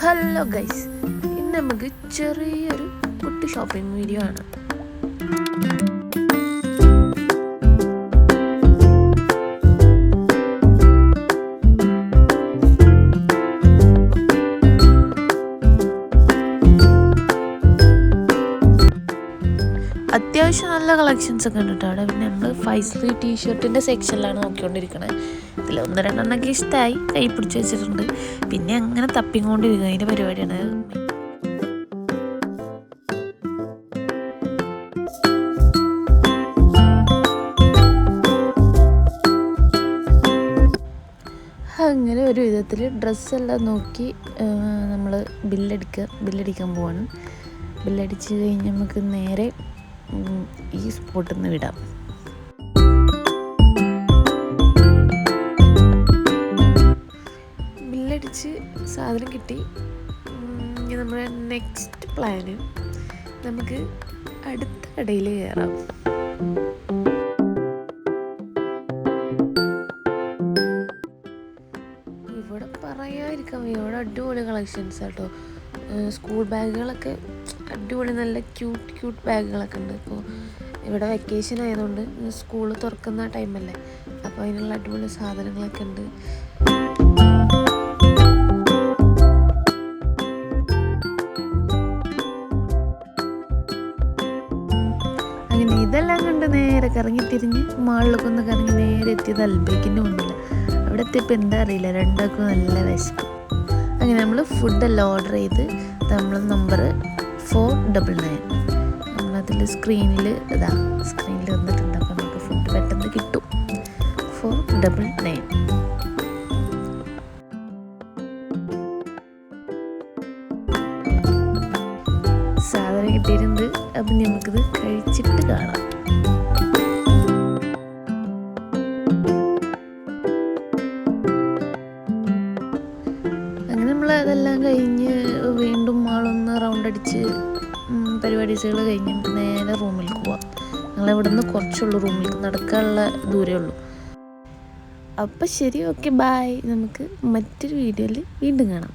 Hello guys, ഇന്ന് നമുക്ക് ചെറിയൊരു കുട്ടി ഷോപ്പിംഗ് വീഡിയോ ആണ്. അത്യാവശ്യം നല്ല കളക്ഷൻസ് ഒക്കെ ഉണ്ട് കേട്ടോ അവിടെ. പിന്നെ നമ്മൾ ഫൈസ്ലി ടീഷർട്ടിൻ്റെ സെക്ഷനിലാണ് നോക്കിക്കൊണ്ടിരിക്കുന്നത്. ഇതിൽ ഒന്ന് രണ്ടെണ്ണമൊക്കെ ഇഷ്ടമായി, കൈ പിടിച്ച് വെച്ചിട്ടുണ്ട്. പിന്നെ അങ്ങനെ തപ്പിക്കൊണ്ടിരിക്കുക, അതിൻ്റെ പരിപാടിയാണ്. അങ്ങനെ ഒരു വിധത്തിൽ ഡ്രസ്സെല്ലാം നോക്കി നമ്മൾ ബില്ലടിക്കാൻ പോവാണ്. ബില്ലടിച്ച് കഴിഞ്ഞ് നമുക്ക് നേരെ ഈ സ്പോട്ടിൽ നിന്ന് വിടാം. ബില്ലടിച്ച് സാധനം കിട്ടി. നമ്മുടെ നെക്സ്റ്റ് പ്ലാന് നമുക്ക് അടുത്ത കടയിൽ കയറാം. ഇവിടെ പറയാതിരിക്കാം, ഇവിടെ അടിപൊളി കളക്ഷൻസ് കേട്ടോ. സ്കൂൾ ബാഗുകളൊക്കെ അടിപൊളി, നല്ല ക്യൂട്ട് ബാഗുകളൊക്കെ ഉണ്ട്. ഇപ്പോൾ ഇവിടെ വെക്കേഷൻ ആയതുകൊണ്ട് സ്കൂൾ തുറക്കുന്ന ടൈമല്ലേ, അപ്പോൾ അതിനുള്ള അടിപൊളി സാധനങ്ങളൊക്കെ ഉണ്ട്. അങ്ങനെ ഇതെല്ലാം കണ്ട് നേരെ കറങ്ങി തിരിഞ്ഞ് മാളിലൊക്കെ ഒന്ന് കറങ്ങി നേരെ എത്തിയത് അൽബേക്കിൻ്റെ മുന്നിൽ. അവിടെ എത്തിയപ്പോൾ എന്താ അറിയില്ല, രണ്ടാൾക്കും നല്ല വിശപ്പ്. അങ്ങനെ നമ്മൾ ഫുഡെല്ലാം ഓർഡർ ചെയ്ത് നമ്മൾ നമ്പർ 499 നമ്മളതിൽ സ്ക്രീനിൽ വന്നിട്ടുണ്ട്. അപ്പോൾ നമുക്ക് ഫുഡ് പെട്ടെന്ന് കിട്ടും. 499 സാധനം കിട്ടിയിട്ടുണ്ട്. അപ്പം നമുക്കിത് കഴിച്ചിട്ട് കാണാം. അങ്ങനെ നമ്മൾ അതെല്ലാം കഴിഞ്ഞ് വീണ്ടും മാളൊന്ന് റൗണ്ട് അടിച്ച് പരിപാടീസുകൾ കഴിഞ്ഞ് നേരെ റൂമിലേക്ക് പോവാം. ഞങ്ങളിവിടെ നിന്ന് കുറച്ചുള്ളൂ, റൂമിലേക്ക് നടക്കാനുള്ള ദൂരമേ ഉള്ളൂ. അപ്പം ശരി, ഓക്കെ, ബായ്. നമുക്ക് മറ്റൊരു വീഡിയോയിൽ വീണ്ടും കാണാം.